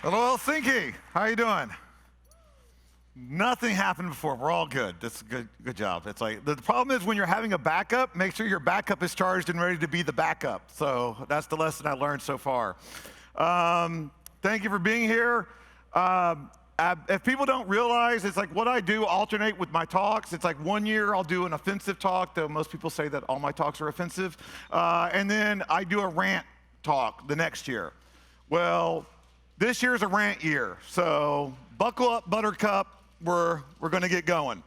Hello, Helsinki. How you doing? Nothing happened before. We're all good. That's a good job. It's like the problem is when you're having a backup, make sure your backup is charged and ready to be the backup. So that's the lesson I learned so far. Thank you for being here. If people don't realize, it's like what I do alternate with my talks. It's like 1 year I'll do an offensive talk, though most people say that all my talks are offensive. And then I do a rant talk the next year. Well, this year's a rant year, so buckle up, Buttercup. We're going to get going.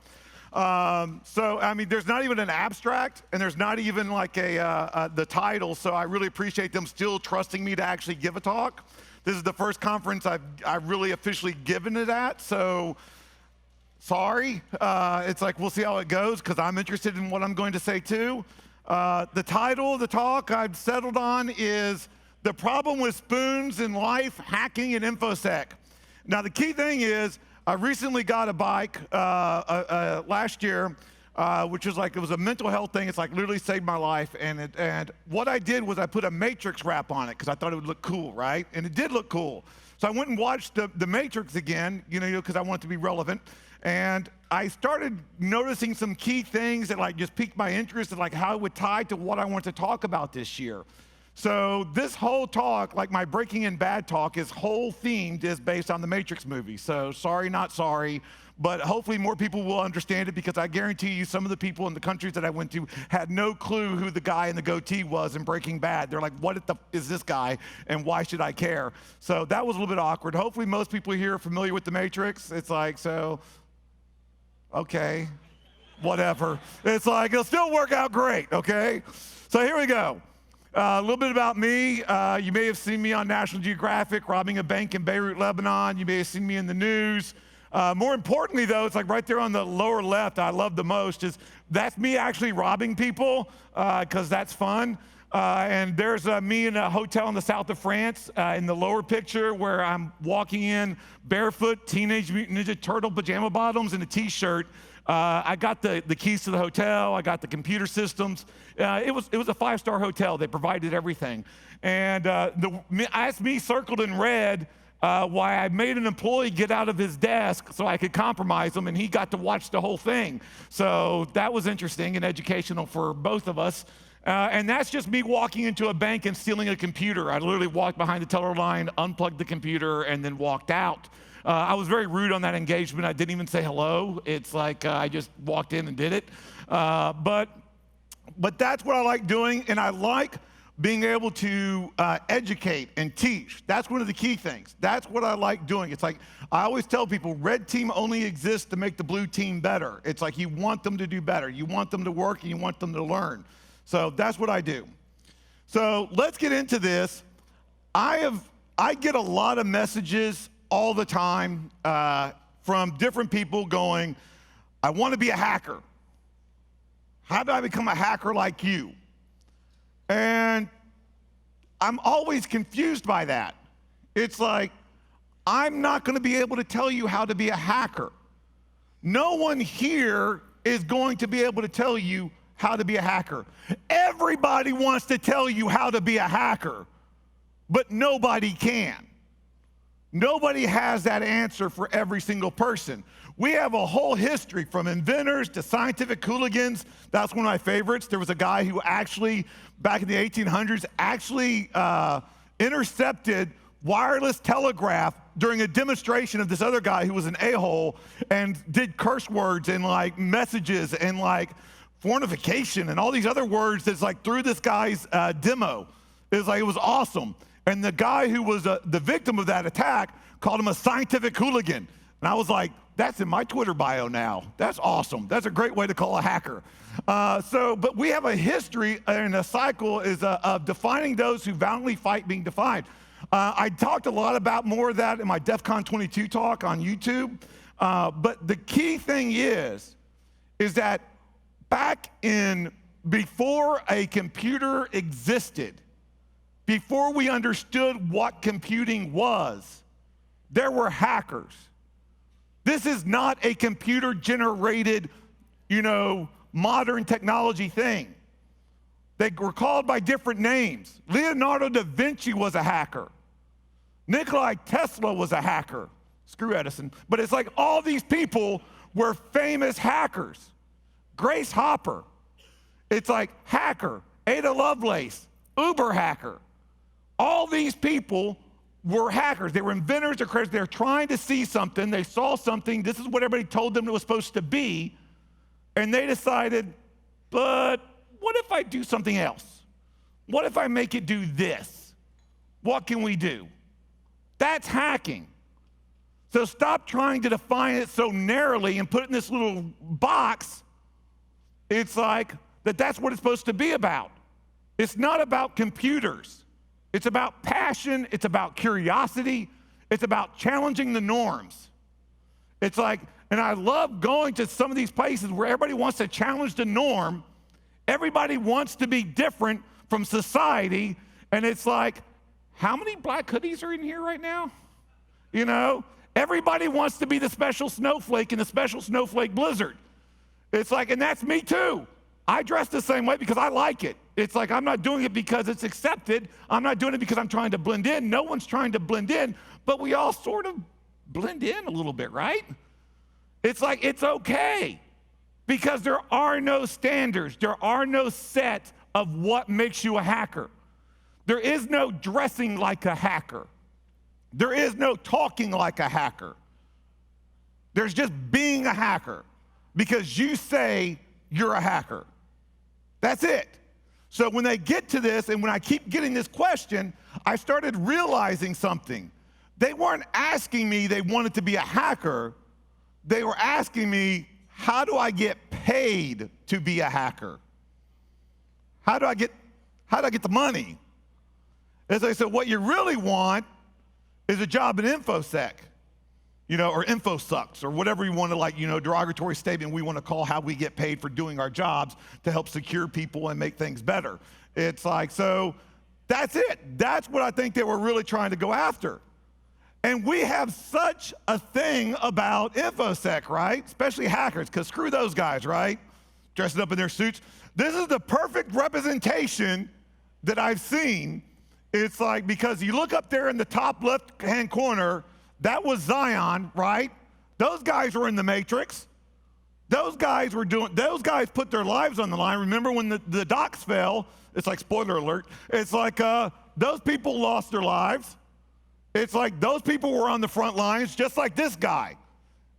So, I mean, there's not even an abstract, and there's not even like the title, so I really appreciate them still trusting me to actually give a talk. This is the first conference I've really officially given it at, so sorry. It's like we'll see how it goes, because I'm interested in what I'm going to say too. The title of the talk I've settled on is The Problem with Spoons in Life, Hacking, and InfoSec. Now, the key thing is, I recently got a bike last year, which was like, it was a mental health thing. It's like literally saved my life. And what I did was I put a Matrix wrap on it because I thought it would look cool, right? And it did look cool. So I went and watched the Matrix again, because I wanted to be relevant. And I started noticing some key things that like just piqued my interest and like how it would tie to what I want to talk about this year. So this whole talk, like my Breaking in Bad talk, is whole themed is based on the Matrix movie. So sorry, not sorry, but hopefully more people will understand it because I guarantee you some of the people in the countries that I went to had no clue who the guy in the goatee was in Breaking Bad. They're like, what is this guy and why should I care? So that was a little bit awkward. Hopefully most people here are familiar with the Matrix. It's like, so, okay, whatever. It's like, it'll still work out great, okay? So here we go. A little bit about me. You may have seen me on National Geographic robbing a bank in Beirut, Lebanon. You may have seen me in the news. More importantly, though, it's like right there on the lower left, I love the most, is that's me actually robbing people because that's fun. And there's me in a hotel in the south of France in the lower picture where I'm walking in barefoot, Teenage Mutant Ninja Turtle pajama bottoms and a t-shirt. I got the keys to the hotel. I got the computer systems. It was a 5-star hotel. They provided everything. And as me circled in red, why I made an employee get out of his desk so I could compromise him, and he got to watch the whole thing. So that was interesting and educational for both of us. And that's just me walking into a bank and stealing a computer. I literally walked behind the teller line, unplugged the computer, and then walked out. I was very rude on that engagement. I didn't even say hello. It's like I just walked in and did it. But that's what I like doing, and I like being able to educate and teach. That's one of the key things. That's what I like doing. It's like I always tell people, red team only exists to make the blue team better. It's like you want them to do better. You want them to work, and you want them to learn. So that's what I do. So let's get into this. I get a lot of messages all the time from different people going, I want to be a hacker. How do I become a hacker like you? And I'm always confused by that. It's like, I'm not going to be able to tell you how to be a hacker. No one here is going to be able to tell you how to be a hacker. Everybody wants to tell you how to be a hacker, but nobody can. Nobody has that answer for every single person. We have a whole history from inventors to scientific hooligans. That's one of my favorites. There was a guy who actually, back in the 1800s, actually intercepted wireless telegraph during a demonstration of this other guy who was an a-hole and did curse words and like messages and like fornication and all these other words that's like through this guy's demo. It was awesome. And the guy who was the victim of that attack called him a scientific hooligan. And I was like, that's in my Twitter bio now. That's awesome. That's a great way to call a hacker. But we have a history and a cycle of defining those who valiantly fight being defined. I talked a lot about more of that in my DEF CON 22 talk on YouTube. But the key thing is that before a computer existed, before we understood what computing was, there were hackers. This is not a computer-generated, modern technology thing. They were called by different names. Leonardo da Vinci was a hacker. Nikola Tesla was a hacker. Screw Edison. But it's like all these people were famous hackers. Grace Hopper, it's like hacker. Ada Lovelace, Uber hacker. All these people were hackers. They were inventors or creators. They were trying to see something. They saw something. This is what everybody told them it was supposed to be. And they decided, but what if I do something else? What if I make it do this? What can we do? That's hacking. So stop trying to define it so narrowly and put it in this little box. It's like that's what it's supposed to be about. It's not about computers. It's about passion. It's about curiosity. It's about challenging the norms. It's like, and I love going to some of these places where everybody wants to challenge the norm. Everybody wants to be different from society. And it's like, how many black hoodies are in here right now? You know, everybody wants to be the special snowflake in the special snowflake blizzard. It's like, and that's me too. I dress the same way because I like it. It's like, I'm not doing it because it's accepted. I'm not doing it because I'm trying to blend in. No one's trying to blend in, but we all sort of blend in a little bit, right? It's like, it's okay because there are no standards. There are no sets of what makes you a hacker. There is no dressing like a hacker. There is no talking like a hacker. There's just being a hacker because you say you're a hacker. That's it. So when they get to this, and when I keep getting this question, I started realizing something. They weren't asking me they wanted to be a hacker. They were asking me, how do I get paid to be a hacker? How do I get the money? As I said, what you really want is a job in InfoSec, you know, or InfoSucks, or whatever you want to, like, you know, derogatory statement we want to call how we get paid for doing our jobs to help secure people and make things better. It's like, so that's it. That's what I think they were really trying to go after. And we have such a thing about InfoSec, right? Especially hackers, because screw those guys, right? Dressing up in their suits. This is the perfect representation that I've seen. It's like, because you look up there in the top left-hand corner, that was Zion, right? Those guys were in the Matrix. Those guys put their lives on the line. Remember when the docks fell? It's like, spoiler alert. It's like those people lost their lives. It's like those people were on the front lines, just like this guy.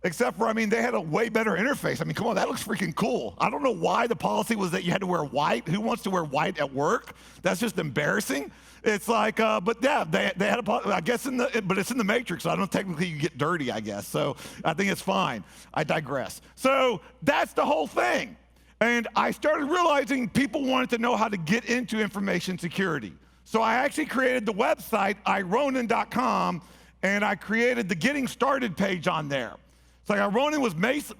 Except for, I mean, they had a way better interface. I mean, come on, that looks freaking cool. I don't know why the policy was that you had to wear white. Who wants to wear white at work? That's just embarrassing. It's like, but yeah, they had a, I guess but it's in the Matrix, so I don't technically you get dirty, I guess. So I think it's fine. I digress. So that's the whole thing. And I started realizing people wanted to know how to get into information security. So I actually created the website, ironin.com, and I created the Getting Started page on there. So Ironin was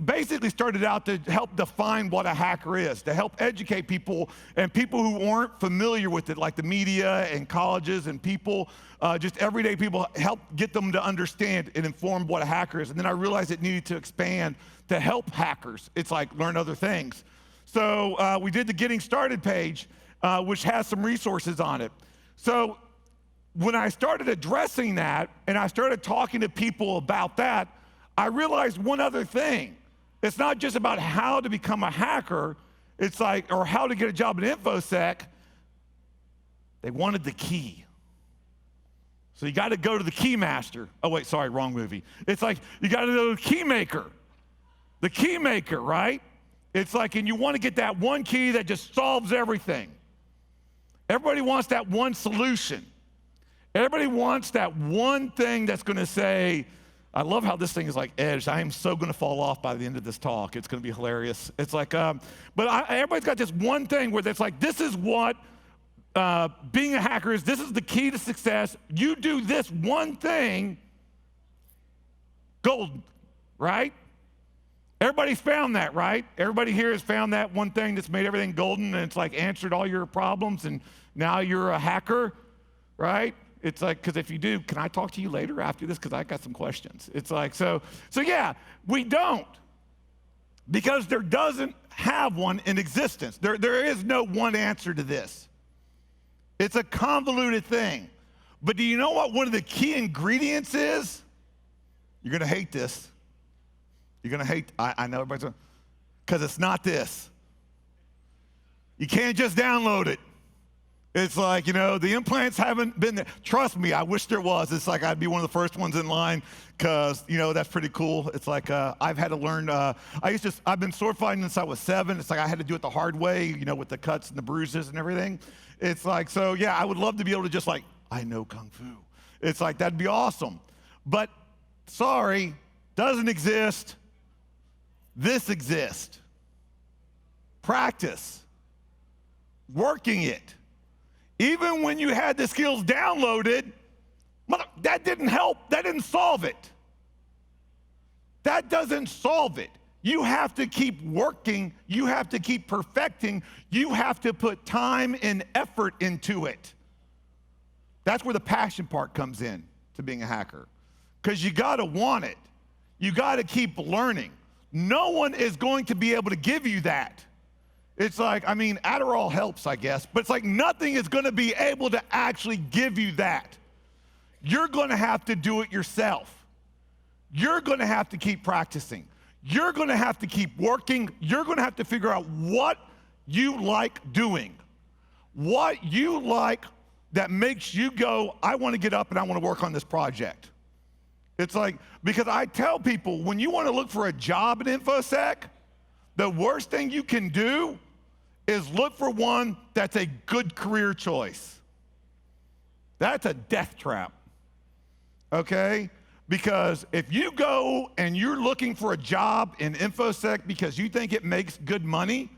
basically started out to help define what a hacker is, to help educate people and people who aren't familiar with it, like the media and colleges and people, just everyday people, help get them to understand and inform what a hacker is. And then I realized it needed to expand to help hackers. It's like learn other things. So we did the Getting Started page, which has some resources on it. So when I started addressing that and I started talking to people about that, I realized one other thing. It's not just about how to become a hacker, it's like, or how to get a job at InfoSec. They wanted the key. So you got to go to the key master. Oh, wait, sorry, wrong movie. It's like you got to go to the key maker. The key maker, right? It's like, and you want to get that one key that just solves everything. Everybody wants that one solution. Everybody wants that one thing that's going to say, I love how this thing is like edged. I am so going to fall off by the end of this talk. It's going to be hilarious. It's like, everybody's got this one thing where it's like, this is what being a hacker is. This is the key to success. You do this one thing, golden, right? Everybody's found that, right? Everybody here has found that one thing that's made everything golden, and it's like answered all your problems, and now you're a hacker, right? It's like, because if you do, can I talk to you later after this? Because I got some questions. It's like, so yeah, we don't. Because there doesn't have one in existence. There is no one answer to this. It's a convoluted thing. But do you know what one of the key ingredients is? You're gonna hate this. You're gonna hate, I know everybody's gonna, because it's not this. You can't just download it. It's like, the implants haven't been there. Trust me, I wish there was. It's like I'd be one of the first ones in line because, that's pretty cool. It's like I've had to learn, I've been sword fighting since I was 7. It's like I had to do it the hard way, with the cuts and the bruises and everything. It's like, so yeah, I would love to be able to just I know Kung Fu. It's like, that'd be awesome. But sorry, doesn't exist. This exists. Practice. Working it. Even when you had the skills downloaded, that didn't help. That didn't solve it. That doesn't solve it. You have to keep working. You have to keep perfecting. You have to put time and effort into it. That's where the passion part comes in to being a hacker. Because you got to want it. You got to keep learning. No one is going to be able to give you that. It's like, Adderall helps, I guess, but it's like nothing is gonna be able to actually give you that. You're gonna have to do it yourself. You're gonna have to keep practicing. You're gonna have to keep working. You're gonna have to figure out what you like doing. What you like that makes you go, I wanna get up and I wanna work on this project. It's like, because I tell people, when you wanna look for a job in InfoSec, the worst thing you can do is look for one that's a good career choice. That's a death trap, okay? Because if you go and you're looking for a job in InfoSec because you think it makes good money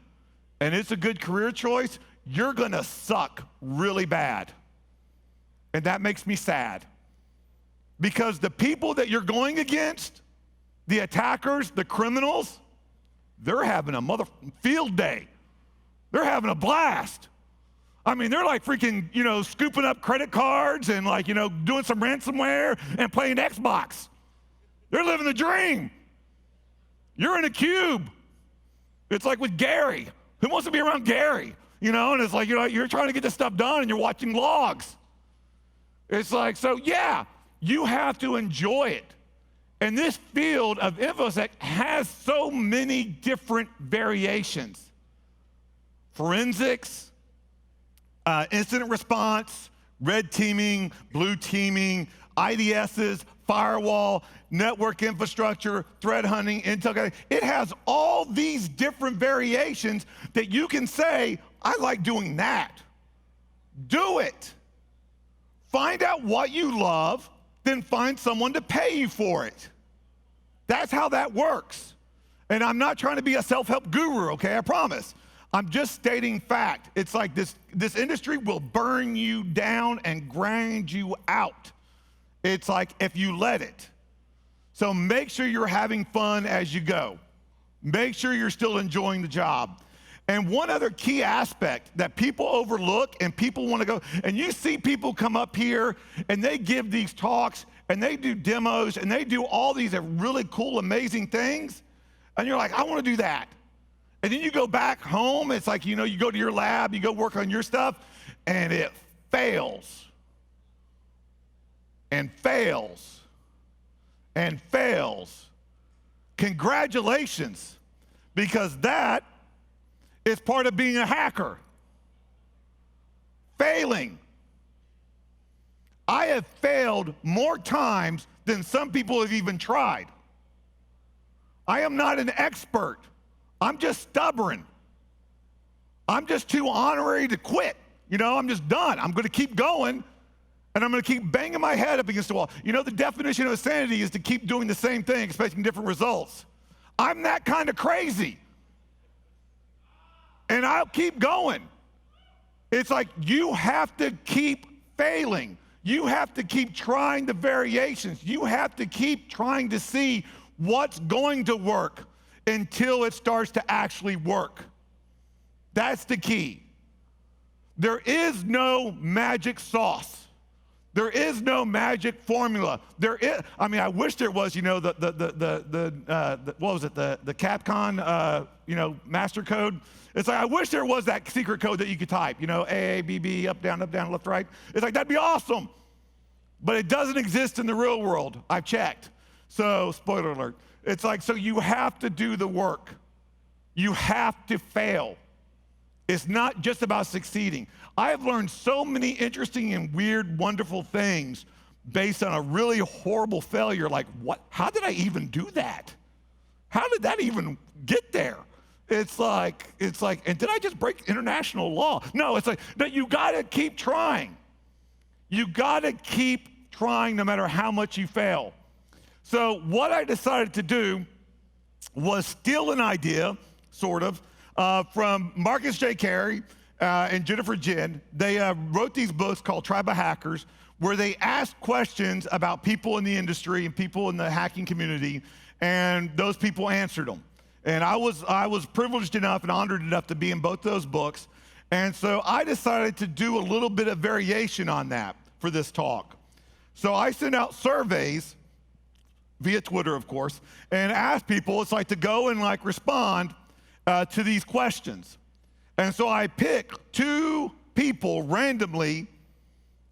and it's a good career choice, you're gonna suck really bad. And that makes me sad. Because the people that you're going against, the attackers, the criminals, they're having a field day. They're having a blast. They're like freaking, scooping up credit cards and doing some ransomware and playing Xbox. They're living the dream. You're in a cube. It's like with Gary. Who wants to be around Gary? And it's like, you're trying to get this stuff done and you're watching logs. It's like, so yeah, you have to enjoy it. And this field of InfoSec has so many different variations. Forensics, incident response, red teaming, blue teaming, IDSs, firewall, network infrastructure, threat hunting, intel. It has all these different variations that you can say, I like doing that. Do it. Find out what you love, then find someone to pay you for it. That's how that works. And I'm not trying to be a self-help guru, okay, I promise. I'm just stating fact. It's like this industry will burn you down and grind you out. It's like if you let it. So make sure you're having fun as you go. Make sure you're still enjoying the job. And one other key aspect that people overlook and people want to go, and you see people come up here and they give these talks and they do demos and they do all these really cool, amazing things. And you're like, I want to do that. And then you go back home, it's like, you go to your lab, you go work on your stuff, and it fails. And fails. And fails. Congratulations, because that is part of being a hacker. Failing. I have failed more times than some people have even tried. I am not an expert. I'm just stubborn. I'm just too honorary to quit. I'm just done. I'm gonna keep going, and I'm gonna keep banging my head up against the wall. The definition of insanity is to keep doing the same thing, expecting different results. I'm that kind of crazy. And I'll keep going. It's like you have to keep failing. You have to keep trying the variations. You have to keep trying to see what's going to work until it starts to actually work. That's the key. There is no magic sauce. There is no magic formula. I wish there was, what was it, the Capcom, master code. It's like, I wish there was that secret code that you could type, A, B, B, up, down, left, right. It's like, that'd be awesome. but it doesn't exist in the real world. I've checked. So, spoiler alert. It's like, so you have to do the work. You have to fail. It's not just about succeeding. I have learned so many interesting and weird, wonderful things based on a really horrible failure. Like, what? How did I even do that? How did that even get there? It's like, and did I just break international law? No, it's like, no, you gotta keep trying. You gotta keep trying no matter how much you fail. So what I decided to do was steal an idea, sort of, from Marcus J. Carey and Jennifer Jin. They wrote these books called Tribe of Hackers, where they asked questions about people in the industry and people in the hacking community, and those people answered them. And I was privileged enough and honored enough to be in both those books. And so I decided to do a little bit of variation on that for this talk. So I sent out surveys via Twitter, of course, and asked people, it's like to go and like respond to these questions. And so I picked 2 people randomly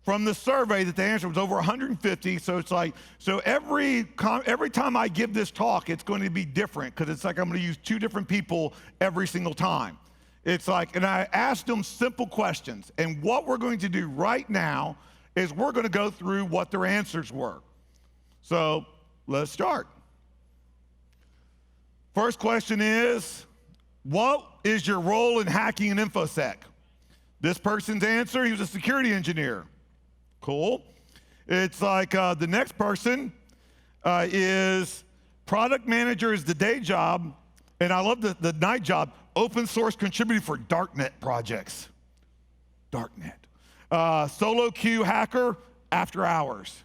from the survey that they answered. It was over 150, so it's like, so every time I give this talk, it's going to be different, because it's like I'm going to use 2 different people every single time. It's like, and I asked them simple questions, and what we're going to do right now is we're going to go through what their answers were. So let's start. First question is, what is your role in hacking and InfoSec? This person's answer, he was a security engineer. Cool. It's like the next person is product manager is the day job, and I love the night job, open source contributor for darknet projects. Darknet. Solo queue hacker, after hours.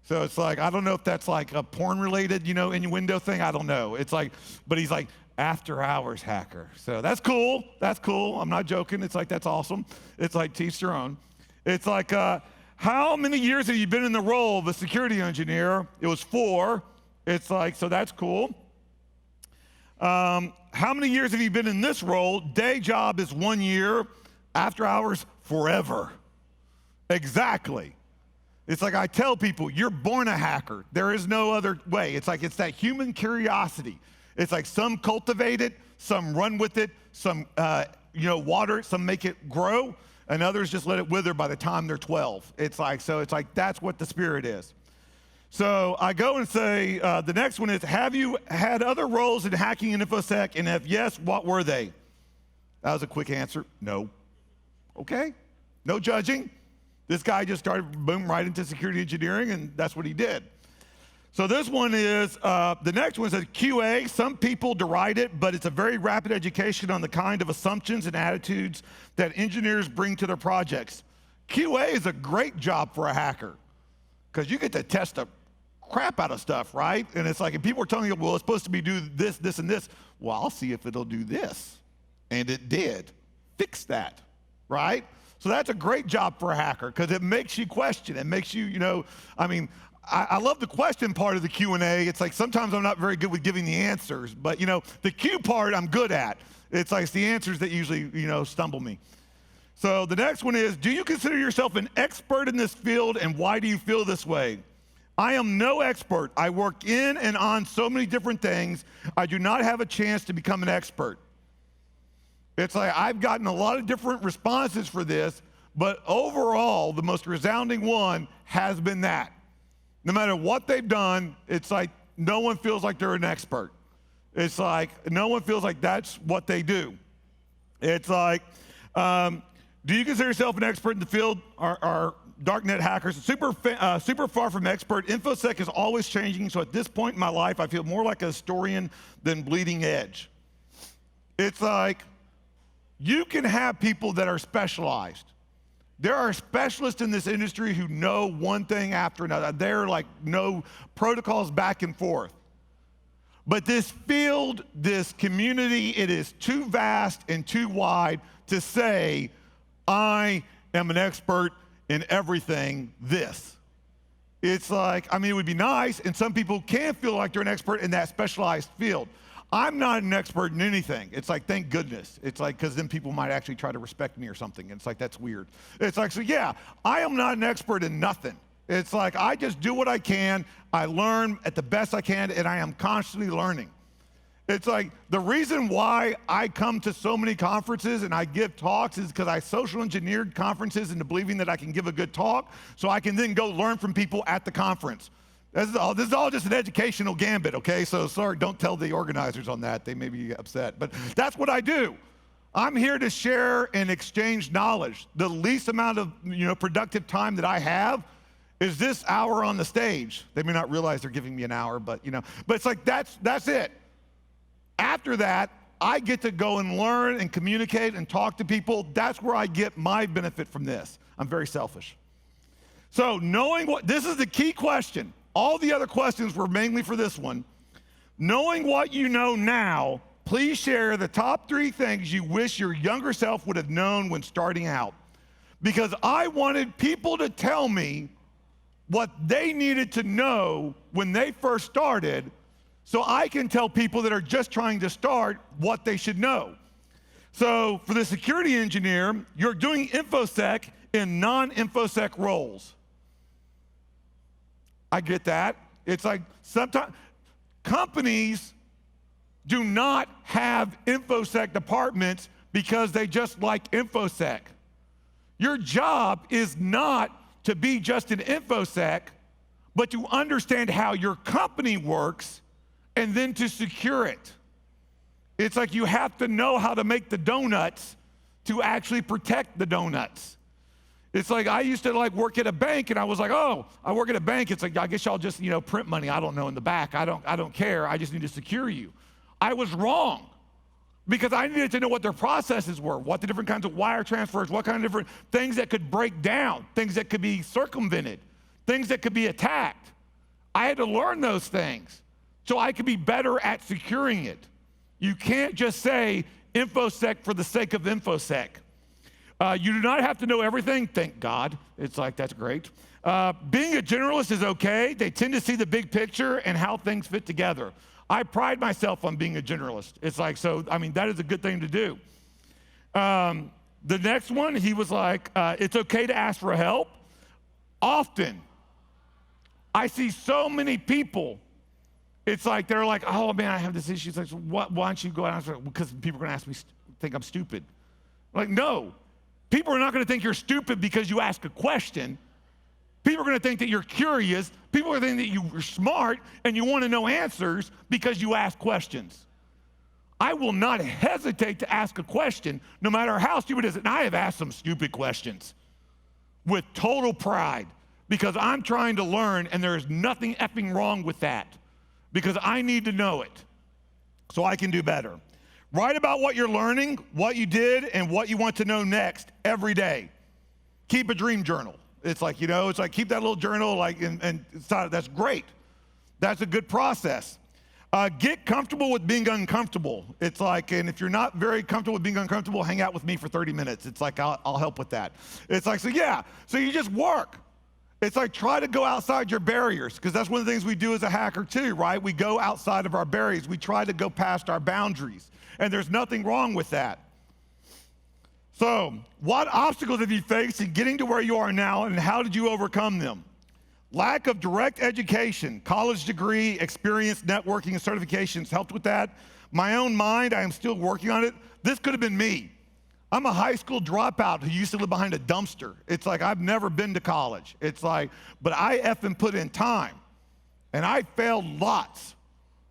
So it's like, I don't know if that's like a porn related, innuendo thing, I don't know. It's like, but he's like, after hours hacker. So that's cool, I'm not joking, it's like, that's awesome. It's like, teach their own. It's like, how many years have you been in the role of a security engineer? It was 4. It's like, so that's cool. How many years have you been in this role? Day job is 1 year, after hours, forever. Exactly. It's like I tell people, you're born a hacker. There is no other way. It's like, it's that human curiosity. It's like some cultivate it, some run with it, some water it, some make it grow, and others just let it wither by the time they're 12. It's like, so it's like, that's what the spirit is. So I go and say, the next one is, have you had other roles in hacking and InfoSec, and if yes, what were they? That was a quick answer, no. Okay, no judging. This guy just started, boom, right into security engineering, and that's what he did. So this one is, the next one says QA. Some people deride it, but it's a very rapid education on the kind of assumptions and attitudes that engineers bring to their projects. QA is a great job for a hacker, because you get to test the crap out of stuff, right? And it's like, and people are telling you, well, it's supposed to be do this, this, and this. Well, I'll see if it'll do this. And it did. Fix that, right? So that's a great job for a hacker, because it makes you question. It makes you, I love the question part of the Q&A. It's like, sometimes I'm not very good with giving the answers, but the Q part I'm good at. It's like, it's the answers that usually, stumble me. So the next one is, do you consider yourself an expert in this field, and why do you feel this way? I am no expert. I work in and on so many different things. I do not have a chance to become an expert. It's like, I've gotten a lot of different responses for this, but overall, the most resounding one has been that. No matter what they've done, it's like no one feels like they're an expert. It's like no one feels like that's what they do. It's like, do you consider yourself an expert in the field? Our darknet hackers, super far from expert. InfoSec is always changing, so at this point in my life, I feel more like a historian than bleeding edge. It's like, you can have people that are specialized. There are specialists in this industry who know one thing after another. They're like, know protocols back and forth. But this field, this community, it is too vast and too wide to say, I am an expert in everything this. It's like, it would be nice, and some people can feel like they're an expert in that specialized field. I'm not an expert in anything. It's like, thank goodness. It's like, because then people might actually try to respect me or something. And it's like, that's weird. It's like, so yeah, I am not an expert in nothing. It's like I just do what I can, I learn at the best I can, and I am constantly learning. It's like the reason why I come to so many conferences and I give talks is because I social engineered conferences into believing that I can give a good talk so I can then go learn from people at the conference. This is all just an educational gambit, okay? So sorry, don't tell the organizers on that. They may be upset, but that's what I do. I'm here to share and exchange knowledge. The least amount of productive time that I have is this hour on the stage. They may not realize they're giving me an hour, but it's like that's it. After that, I get to go and learn and communicate and talk to people. That's where I get my benefit from this. I'm very selfish. So this is the key question. All the other questions were mainly for this one. Knowing what you know now, please share the top 3 things you wish your younger self would have known when starting out. Because I wanted people to tell me what they needed to know when they first started, so I can tell people that are just trying to start what they should know. So for the security engineer, you're doing InfoSec in non-InfoSec roles. I get that. It's like sometimes companies do not have InfoSec departments because they just like InfoSec. Your job is not to be just an InfoSec, but to understand how your company works and then to secure it. It's like you have to know how to make the donuts to actually protect the donuts. It's like I used to work at a bank and I was like, oh, I work at a bank. It's like, I guess y'all just print money. I don't know in the back. I don't care. I just need to secure you. I was wrong because I needed to know what their processes were, what the different kinds of wire transfers, what kind of different things that could break down, things that could be circumvented, things that could be attacked. I had to learn those things so I could be better at securing it. You can't just say InfoSec for the sake of InfoSec. You do not have to know everything, thank God. It's like, that's great. Being a generalist is okay. They tend to see the big picture and how things fit together. I pride myself on being a generalist. It's like, that is a good thing to do. The next one, he was like, it's okay to ask for help. Often, I see so many people, it's like, they're like, oh man, I have this issue. It's like, why don't you go out and ask? Because people are gonna think I'm stupid. Like, no. People are not gonna think you're stupid because you ask a question. People are gonna think that you're curious. People are thinking that you're smart and you wanna know answers because you ask questions. I will not hesitate to ask a question, no matter how stupid it is. And I have asked some stupid questions with total pride because I'm trying to learn and there is nothing effing wrong with that because I need to know it so I can do better. Write about what you're learning, what you did, and what you want to know next every day. Keep a dream journal. It's like, keep that little journal, and that's great. That's a good process. Get comfortable with being uncomfortable. It's like, and if you're not very comfortable with being uncomfortable, hang out with me for 30 minutes. It's like, I'll help with that. It's like, so you just work. It's like, try to go outside your barriers, because that's one of the things we do as a hacker too, right? We go outside of our barriers. We try to go past our boundaries, and there's nothing wrong with that. So, what obstacles have you faced in getting to where you are now, and how did you overcome them? Lack of direct education, college degree, experience, networking, and certifications helped with that. My own mind, I am still working on it. This could have been me. I'm a high school dropout who used to live behind a dumpster. It's like, I've never been to college. It's like, but I effing put in time, and I failed lots.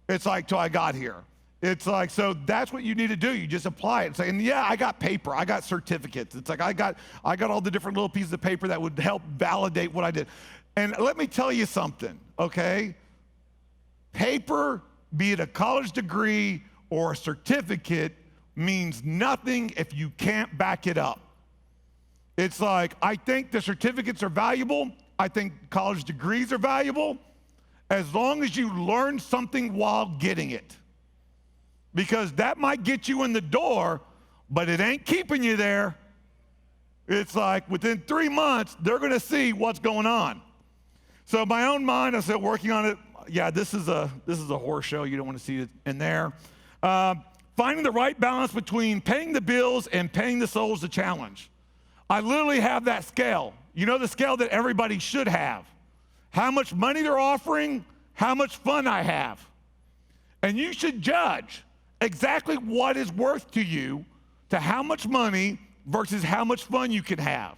It's like, till I got here. It's like, so that's what you need to do. You just apply it. It's like, and I got paper, I got certificates. It's like, I got all the different little pieces of paper that would help validate what I did. And let me tell you something, okay? Paper, be it a college degree or a certificate, means nothing if you can't back it up. It's like, I think the certificates are valuable. I think college degrees are valuable as long as you learn something while getting it. Because that might get you in the door, but it ain't keeping you there. It's like within 3 months, they're gonna see what's going on. So my own mind, I said, working on it. Yeah, this is a horror show. You don't want to see it in there. Finding the right balance between paying the bills and paying the soul is a challenge. I literally have that scale. You know, the scale that everybody should have. how much money they're offering, how much fun I have. And you should judge exactly what is worth to you to how much money versus how much fun you can have.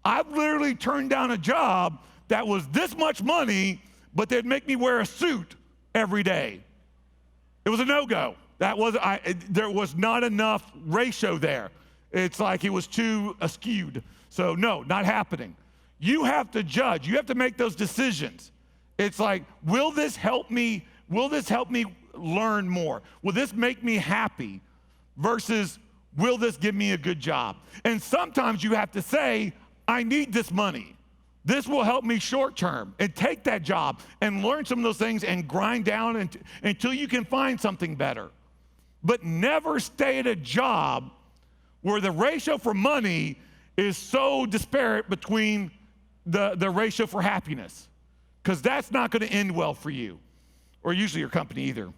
I've literally turned down a job that was this much money, but they'd make me wear a suit every day. It was a no-go. There was not enough ratio there. It's like it was too skewed. So no, not happening. You have to judge. You have to make those decisions. It's like, will this help me? Will this help me learn more? Will this make me happy? Versus, will this give me a good job? And sometimes you have to say, I need this money. This will help me short term, and take that job and learn some of those things and grind down until you can find something better. But never stay at a job where the ratio for money is so disparate between the ratio for happiness, because that's not going to end well for you, or usually your company either.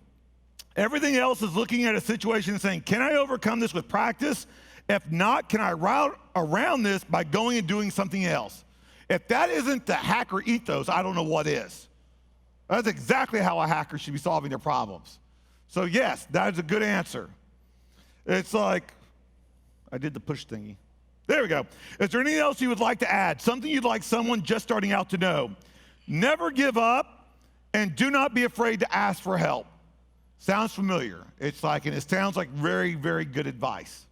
Everything else is looking at a situation and saying, can I overcome this with practice? If not, can I route around this by going and doing something else? If that isn't the hacker ethos, I don't know what is. That's exactly how a hacker should be solving their problems. So yes, that is a good answer. It's like, I did the push thingy. There we go. Is there anything else you would like to add? Something you'd like someone just starting out to know? Never give up, and do not be afraid to ask for help. Sounds familiar. It's like, and it sounds like very, very good advice.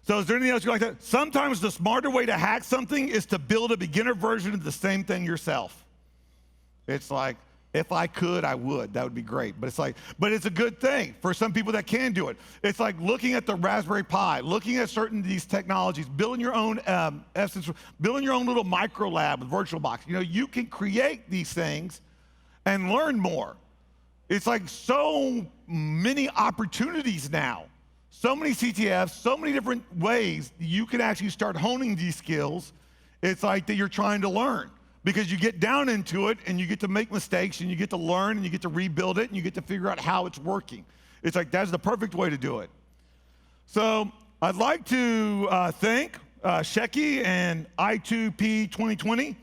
So is there anything else you'd like to? Sometimes the smarter way to hack something is to build a beginner version of the same thing yourself. It's like, if I could, I would. That would be great. But it's like, but it's a good thing for some people that can do it. It's like looking at the Raspberry Pi, looking at certain of these technologies, building your own building your own little micro lab with VirtualBox. You know, you can create these things and learn more. It's like so many opportunities now. So many CTFs, so many different ways you can actually start honing these skills. It's like that you're trying to learn, because you get down into it and you get to make mistakes and you get to learn and you get to rebuild it and you get to figure out how it's working. It's like that's the perfect way to do it. So I'd like to thank Shecky and I2P 2020.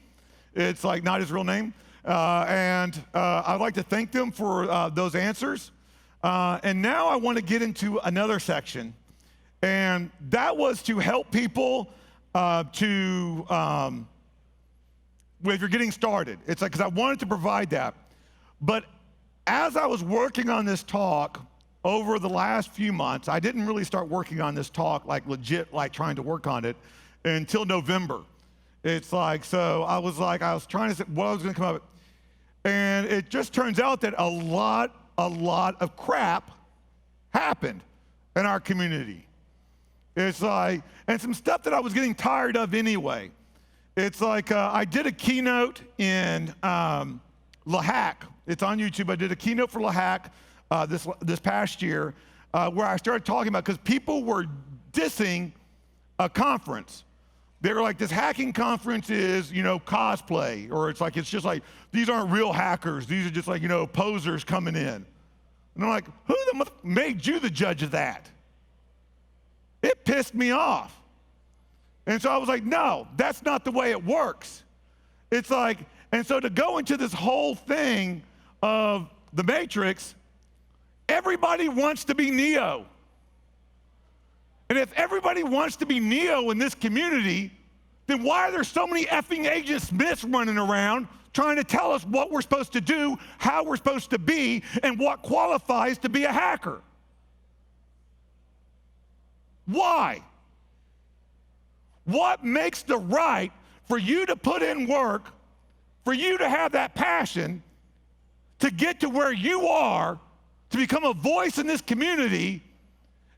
It's like not his real name. And I'd like to thank them for those answers. And now I want to get into another section, and that was to help people if you're getting started. It's like, because I wanted to provide that. But as I was working on this talk over the last few months, I didn't really start working on this talk like legit, like trying to work on it until November. It's like, so I was trying to say what I was going to come up with. And it just turns out that a lot of crap happened in our community. It's like, and some stuff that I was getting tired of anyway. It's like, I did a keynote in LaHack. It's on YouTube. I did a keynote for LaHack this past year where I started talking about, because people were dissing a conference. They were like, this hacking conference is, you know, cosplay, or it's just like, these aren't real hackers. These are just like, you know, posers coming in. And I'm like, who made you the judge of that? It pissed me off. And so I was like, no, that's not the way it works. It's like, and so to go into this whole thing of the Matrix, everybody wants to be Neo. And if everybody wants to be Neo in this community, then why are there so many effing Agent Smiths running around trying to tell us what we're supposed to do, how we're supposed to be, and what qualifies to be a hacker? Why? What makes the right for you to put in work, for you to have that passion to get to where you are, to become a voice in this community,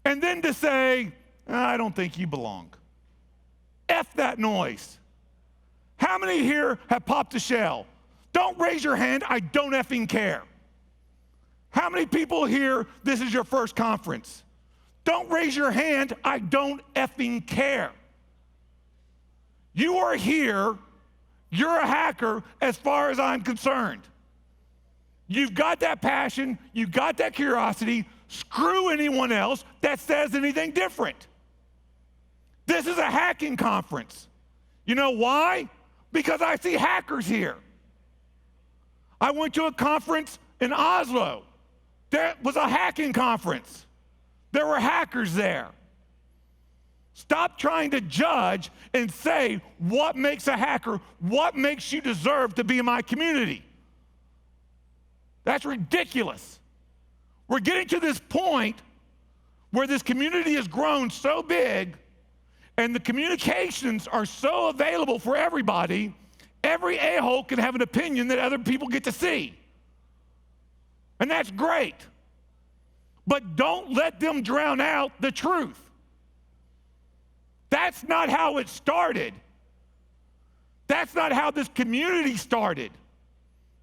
and then to say, I don't think you belong? F that noise. How many here have popped a shell? Don't raise your hand, I don't effing care. How many people here, this is your first conference? Don't raise your hand, I don't effing care. You are here, you're a hacker as far as I'm concerned. You've got that passion, you've got that curiosity. Screw anyone else that says anything different. This is a hacking conference. You know why? because I see hackers here. I went to a conference in Oslo. There was a hacking conference. There were hackers there. Stop trying to judge and say what makes a hacker, what makes you deserve to be in my community. That's ridiculous. We're getting to this point where this community has grown so big and the communications are so available for everybody, every a-hole can have an opinion that other people get to see. And that's great. But don't let them drown out the truth. That's not how it started. That's not how this community started.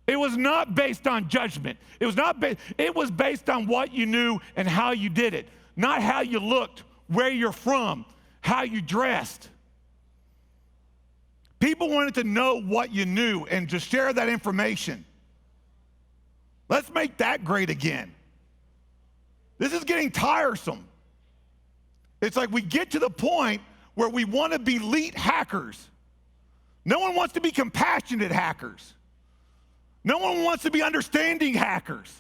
It was not based on judgment. It was based on what you knew and how you did it, not how you looked, where you're from, how you dressed. People wanted to know what you knew and to share that information. Let's make that great again. This is getting tiresome. It's like we get to the point where we want to be elite hackers. No one wants to be compassionate hackers. No one wants to be understanding hackers.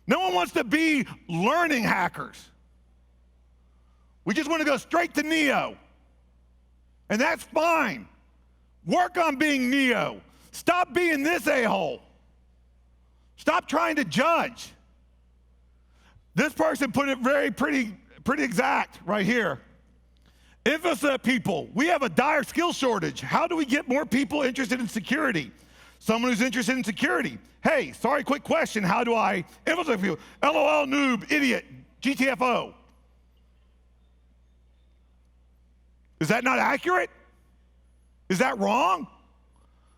No one wants to be learning hackers. We just want to go straight to Neo. And that's fine. Work on being Neo. Stop being this a-hole. Stop trying to judge. This person put it pretty exact right here. InfoSec people, we have a dire skill shortage. How do we get more people interested in security? Someone who's interested in security. Hey, sorry, quick question. How do I, InfoSec people, LOL, noob, idiot, GTFO. Is that not accurate? Is that wrong?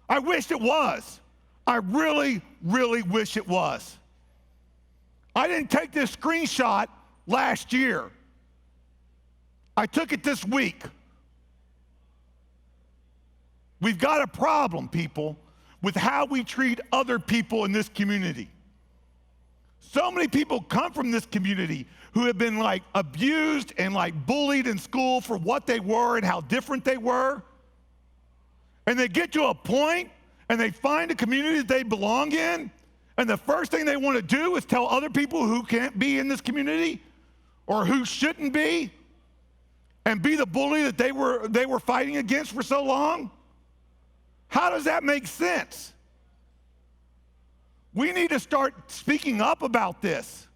I wish it was. I really, really wish it was. I didn't take this screenshot last year. I took it this week. We've got a problem, people, with how we treat other people in this community. So many people come from this community who have been like abused and like bullied in school for what they were and how different they were. And they get to a point and they find a community that they belong in, and the first thing they want to do is tell other people who can't be in this community or who shouldn't be, and be the bully that they were fighting against for so long? How does that make sense? We need to start speaking up about this.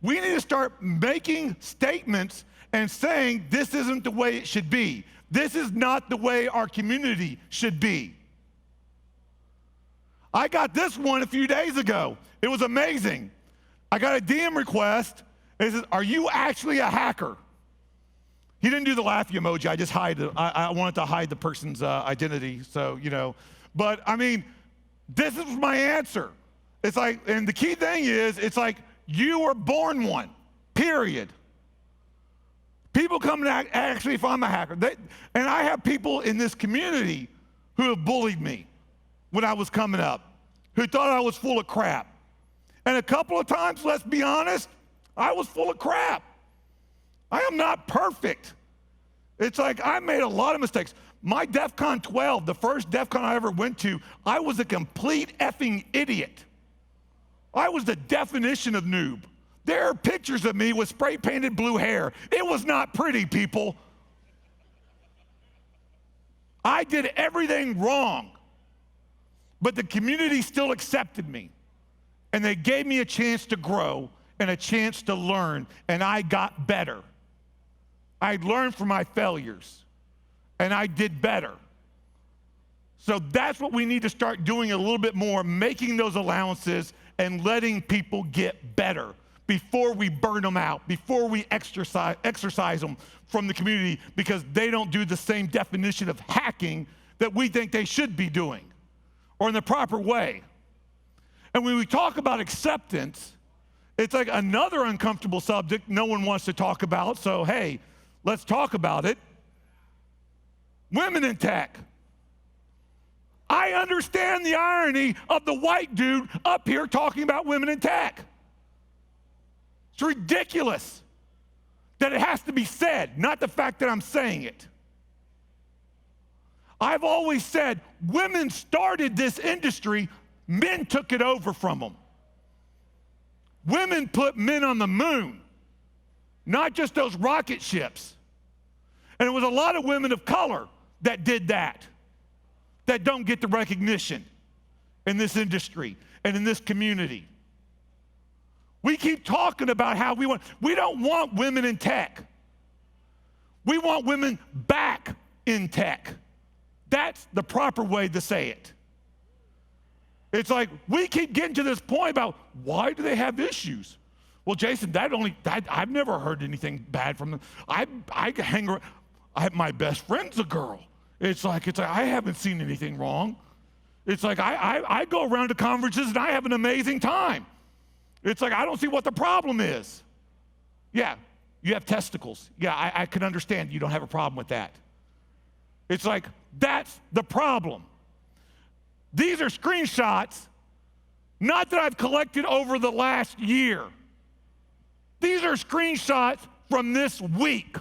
We need to start making statements and saying this isn't the way it should be. This is not the way our community should be. I got this one a few days ago. It was amazing. I got a DM request. It says, "Are you actually a hacker?" He didn't do the laughy emoji. I just I wanted to hide the person's identity, so, you know. But, I mean, this is my answer. It's like, and the key thing is, it's like, you were born one, period. People come to actually, if I'm a hacker, and I have people in this community who have bullied me when I was coming up, who thought I was full of crap. And a couple of times, let's be honest, I was full of crap. I am not perfect. It's like I made a lot of mistakes. My DEF CON 12, the first DEF CON I ever went to, I was a complete effing idiot. I was the definition of noob. There are pictures of me with spray painted blue hair. It was not pretty, people. I did everything wrong, but the community still accepted me, and they gave me a chance to grow and a chance to learn, and I got better. I learned from my failures, and I did better. So that's what we need to start doing a little bit more, making those allowances and letting people get better before we burn them out, before we exercise them from the community, because they don't do the same definition of hacking that we think they should be doing, or in the proper way. And when we talk about acceptance, it's like another uncomfortable subject no one wants to talk about, so hey, let's talk about it. Women in tech. I understand the irony of the white dude up here talking about women in tech. It's ridiculous that it has to be said, not the fact that I'm saying it. I've always said women started this industry, men took it over from them. Women put men on the moon, not just those rocket ships. And it was a lot of women of color that did that don't get the recognition in this industry and in this community. We keep talking about how we don't want women in tech. We want women back in tech. That's the proper way to say it. It's like we keep getting to this point about why do they have issues? Well, Jayson, I've never heard anything bad from them. My best friend's a girl. It's like I haven't seen anything wrong. It's like I go around to conferences and I have an amazing time. It's like I don't see what the problem is. Yeah, you have testicles. Yeah, I can understand you don't have a problem with that. It's like that's the problem. These are screenshots, not that I've collected over the last year. These are screenshots from this week.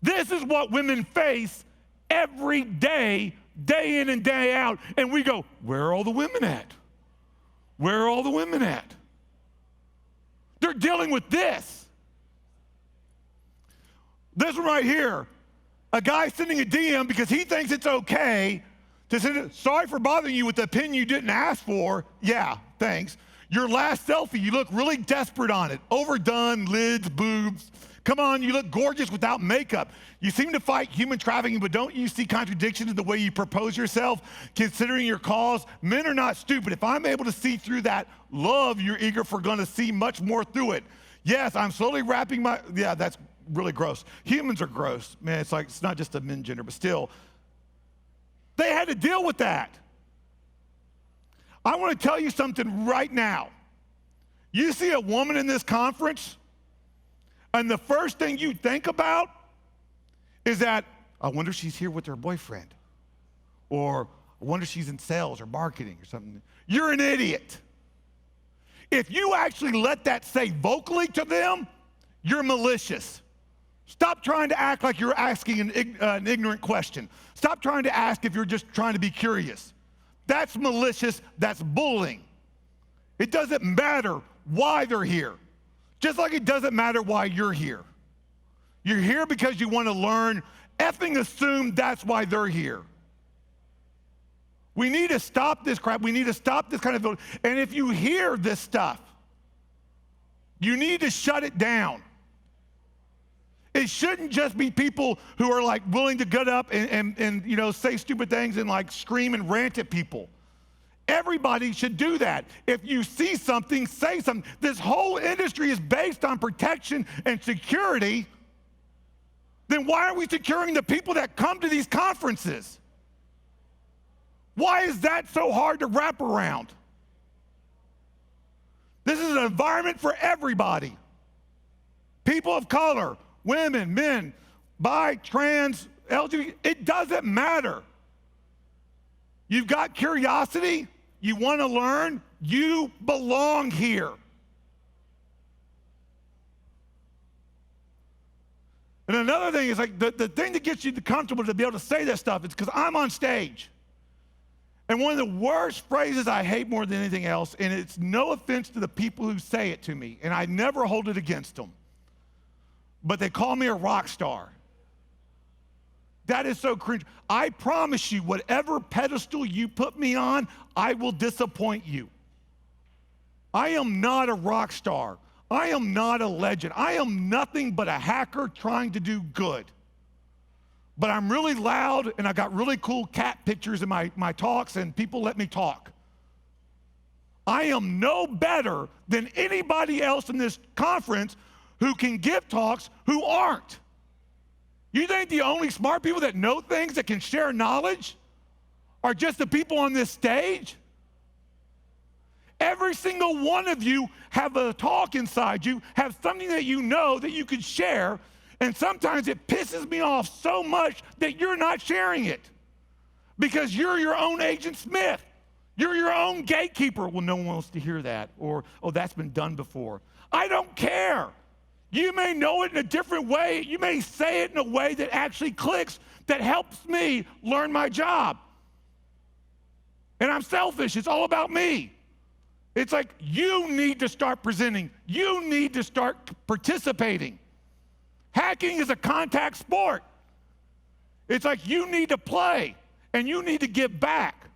This is what women face every day, day in and day out. And we go, where are all the women at? Where are all the women at? They're dealing with this. This one right here, a guy sending a DM because he thinks it's okay to send, sorry for bothering you with the pin you didn't ask for. Yeah, thanks. Your last selfie, you look really desperate on it. Overdone, lids, boobs. Come on, you look gorgeous without makeup. You seem to fight human trafficking, but don't you see contradictions in the way you propose yourself, considering your cause? Men are not stupid. If I'm able to see through that love, you're eager for going to see much more through it. Yes, I'm slowly wrapping my, yeah, that's really gross. Humans are gross. Man, it's like, it's not just a men gender, but still. They had to deal with that. I want to tell you something right now. You see a woman in this conference, and the first thing you think about is that, I wonder if she's here with her boyfriend. Or I wonder if she's in sales or marketing or something. You're an idiot. If you actually let that say vocally to them, you're malicious. Stop trying to act like you're asking an ignorant question. Stop trying to ask if you're just trying to be curious. That's malicious, that's bullying. It doesn't matter why they're here. Just like it doesn't matter why you're here. You're here because you want to learn. Effing assume that's why they're here. We need to stop this crap. We need to stop this kind of, and if you hear this stuff, you need to shut it down. It shouldn't just be people who are like willing to get up and you know, say stupid things and like scream and rant at people. Everybody should do that. If you see something, say something. This whole industry is based on protection and security. Then why aren't we securing the people that come to these conferences? Why is that so hard to wrap around? This is an environment for everybody. People of color, women, men, bi, trans, LGBT, it doesn't matter. You've got curiosity, you want to learn, you belong here. And another thing is like the thing that gets you comfortable to be able to say that stuff is because I'm on stage. And one of the worst phrases I hate more than anything else, and it's no offense to the people who say it to me, and I never hold it against them, but they call me a rock star. That is so cringe. I promise you, whatever pedestal you put me on, I will disappoint you. I am not a rock star. I am not a legend. I am nothing but a hacker trying to do good. But I'm really loud, and I got really cool cat pictures in my talks, and people let me talk. I am no better than anybody else in this conference who can give talks who aren't. You think the only smart people that know things, that can share knowledge, are just the people on this stage? Every single one of you have a talk inside you, have something that you know that you can share, and sometimes it pisses me off so much that you're not sharing it because you're your own Agent Smith. You're your own gatekeeper. Well, no one wants to hear that, or, oh, that's been done before. I don't care. You may know it in a different way. You may say it in a way that actually clicks, that helps me learn my job. And I'm selfish. It's all about me. It's like you need to start presenting. You need to start participating. Hacking is a contact sport. It's like you need to play and you need to give back.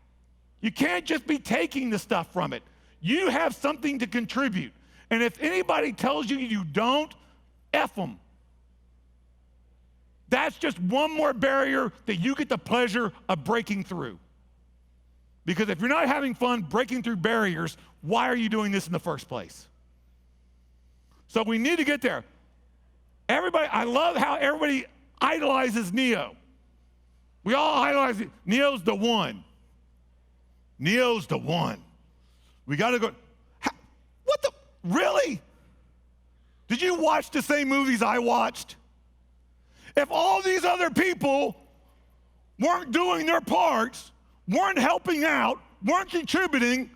You can't just be taking the stuff from it. You have something to contribute. And if anybody tells you you don't, F them. That's just one more barrier that you get the pleasure of breaking through. Because if you're not having fun breaking through barriers, why are you doing this in the first place? So we need to get there. Everybody, I love how everybody idolizes Neo. We all idolize it. Neo's the one. Neo's the one. We got to go. What the? Really? Did you watch the same movies I watched? If all these other people weren't doing their parts, weren't helping out, weren't contributing,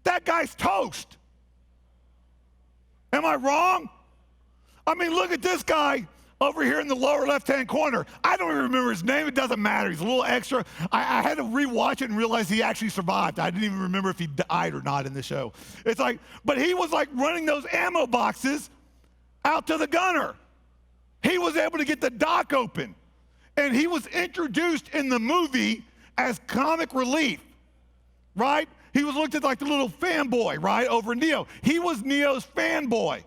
that guy's toast. Am I wrong? I mean, look at this guy over here in the lower left-hand corner. I don't even remember his name. It doesn't matter. He's a little extra. I had to rewatch it and realize he actually survived. I didn't even remember if he died or not in the show. It's like, but he was like running those ammo boxes out to the gunner. He was able to get the dock open. And he was introduced in the movie as comic relief, right? He was looked at like the little fanboy, right, over Neo. He was Neo's fanboy.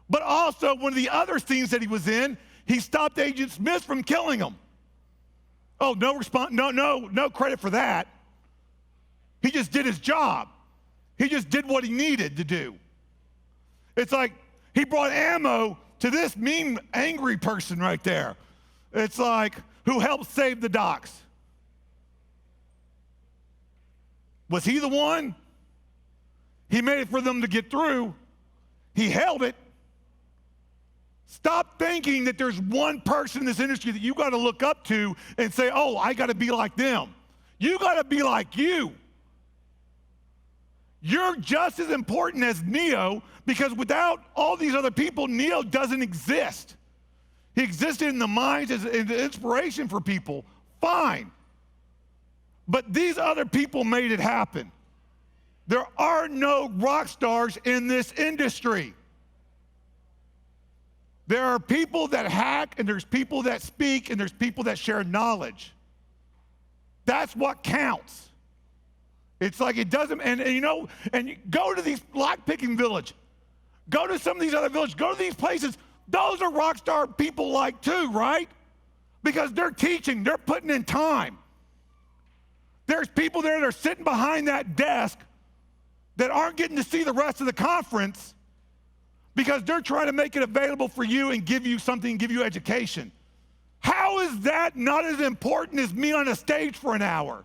But also, one of the other scenes that he was in, he stopped Agent Smith from killing him. Oh, no response, no credit for that. He just did his job. He just did what he needed to do. It's like he brought ammo to this mean, angry person right there. It's like, who helped save the docks. Was he the one? He made it for them to get through. He held it. Stop thinking that there's one person in this industry that you got to look up to and say, oh, I got to be like them. You got to be like you. You're just as important as Neo, because without all these other people, Neo doesn't exist. He existed in the minds as an inspiration for people. Fine. But these other people made it happen. There are no rock stars in this industry. There are people that hack, and there's people that speak, and there's people that share knowledge. That's what counts. It's like it doesn't, and you know, and you go to these lock-picking village, go to some of these other villages, go to these places. Those are rock star people like too, right? Because they're teaching, they're putting in time. There's people there that are sitting behind that desk that aren't getting to see the rest of the conference because they're trying to make it available for you and give you something, give you education. How is that not as important as me on a stage for an hour?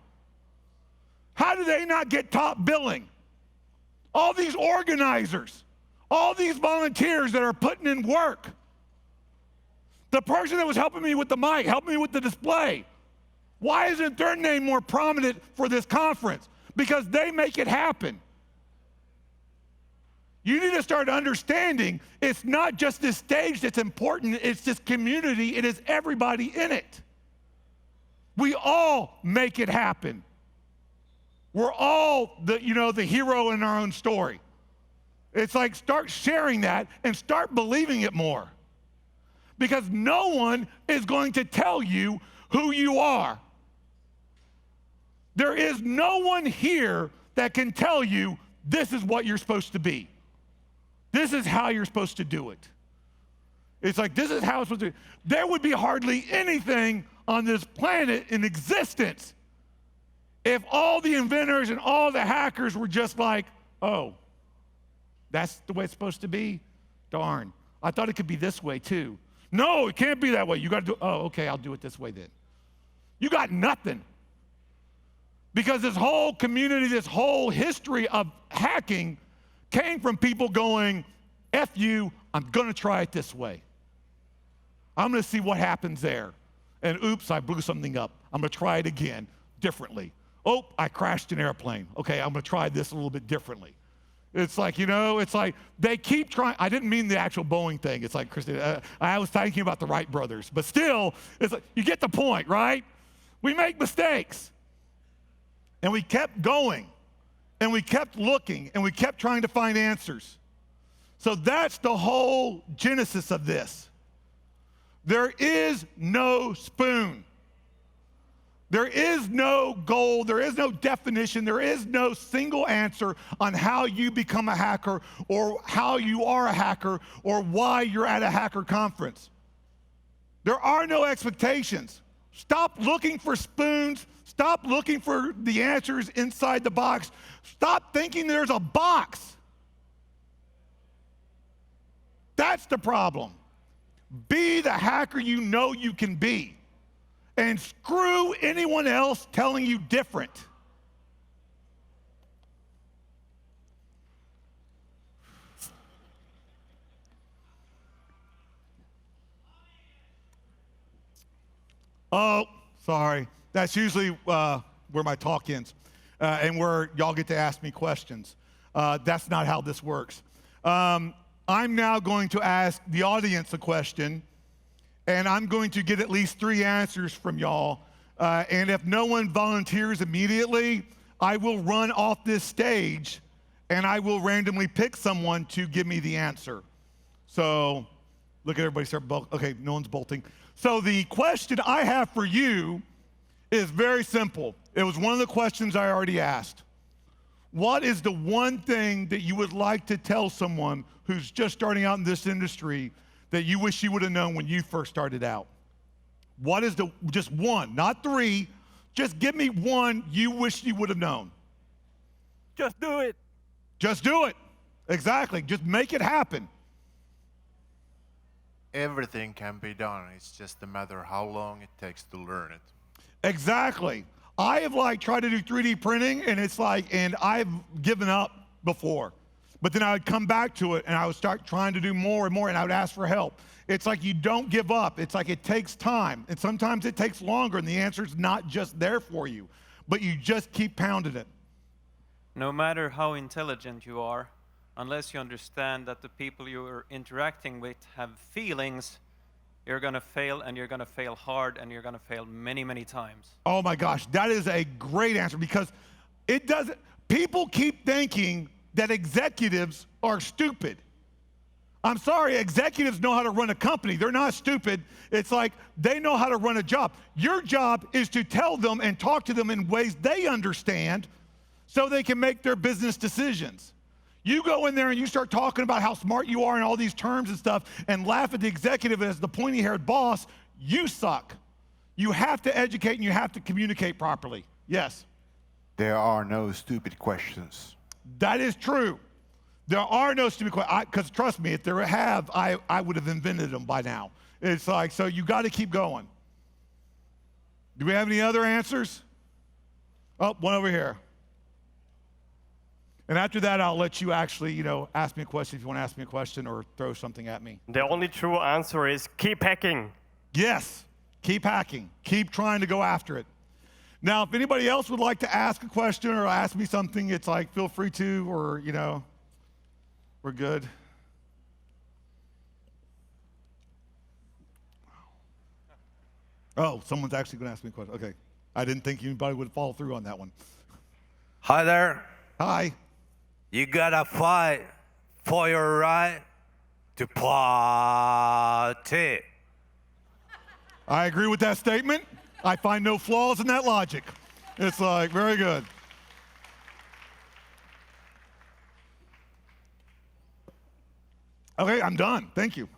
How do they not get top billing? All these organizers, all these volunteers that are putting in work. The person that was helping me with the mic, helping me with the display. Why isn't their name more prominent for this conference? Because they make it happen. You need to start understanding it's not just this stage that's important, it's this community, it is everybody in it. We all make it happen. We're all the hero in our own story. It's like start sharing that and start believing it more. Because no one is going to tell you who you are. There is no one here that can tell you this is what you're supposed to be. This is how you're supposed to do it. It's like this is how it's supposed to be. There would be hardly anything on this planet in existence if all the inventors and all the hackers were just like, oh, that's the way it's supposed to be? Darn, I thought it could be this way too. No, it can't be that way. You got to do, oh, okay, I'll do it this way then. You got nothing. Because this whole community, this whole history of hacking came from people going, F you, I'm gonna try it this way. I'm gonna see what happens there. And oops, I blew something up. I'm gonna try it again, differently. Oh, I crashed an airplane. Okay, I'm gonna try this a little bit differently. It's like, you know, it's like they keep trying. I didn't mean the actual Boeing thing. It's like, Christina, I was thinking about the Wright brothers. But still, it's like, you get the point, right? We make mistakes. And we kept going. And we kept looking. And we kept trying to find answers. So that's the whole genesis of this. There is no spoon. There is no goal, there is no definition, there is no single answer on how you become a hacker or how you are a hacker or why you're at a hacker conference. There are no expectations. Stop looking for spoons. Stop looking for the answers inside the box. Stop thinking there's a box. That's the problem. Be the hacker you know you can be. And screw anyone else telling you different. Oh, sorry. That's usually where my talk ends and where y'all get to ask me questions. That's not how this works. I'm now going to ask the audience a question. And I'm going to get at least 3 answers from y'all. And if no one volunteers immediately, I will run off this stage and I will randomly pick someone to give me the answer. So look at everybody start bolting. Okay, no one's bolting. So the question I have for you is very simple. It was one of the questions I already asked. What is the one thing that you would like to tell someone who's just starting out in this industry that you wish you would have known when you first started out? What is just one, not 3, just give me one you wish you would have known. Just do it. Just do it. Exactly, just make it happen. Everything can be done. It's just a matter how long it takes to learn it. Exactly. I have tried to do 3D printing and I've given up before. But then I would come back to it and I would start trying to do more and more and I would ask for help. It's like you don't give up. It's like it takes time. And sometimes it takes longer and the answer's not just there for you, but you just keep pounding it. No matter how intelligent you are, unless you understand that the people you're interacting with have feelings, you're going to fail and you're going to fail hard and you're going to fail many, many times. Oh my gosh, that is a great answer because people keep thinking that executives are stupid. I'm sorry, executives know how to run a company. They're not stupid. It's like they know how to run a job. Your job is to tell them and talk to them in ways they understand so they can make their business decisions. You go in there and you start talking about how smart you are and all these terms and stuff and laugh at the executive as the pointy-haired boss, you suck. You have to educate and you have to communicate properly. Yes? There are no stupid questions. That is true. There are no stupid questions. Because trust me, if there have, I would have invented them by now. It's like, so you got to keep going. Do we have any other answers? Oh, one over here. And after that, I'll let you actually, ask me a question if you want to ask me a question or throw something at me. The only true answer is keep hacking. Yes, keep hacking. Keep trying to go after it. Now, if anybody else would like to ask a question or ask me something, it's like, feel free to, or, we're good. Oh, someone's actually going to ask me a question. Okay. I didn't think anybody would follow through on that one. Hi there. Hi. You gotta fight for your right to party. I agree with that statement. I find no flaws in that logic. It's like, very good. Okay, I'm done. Thank you.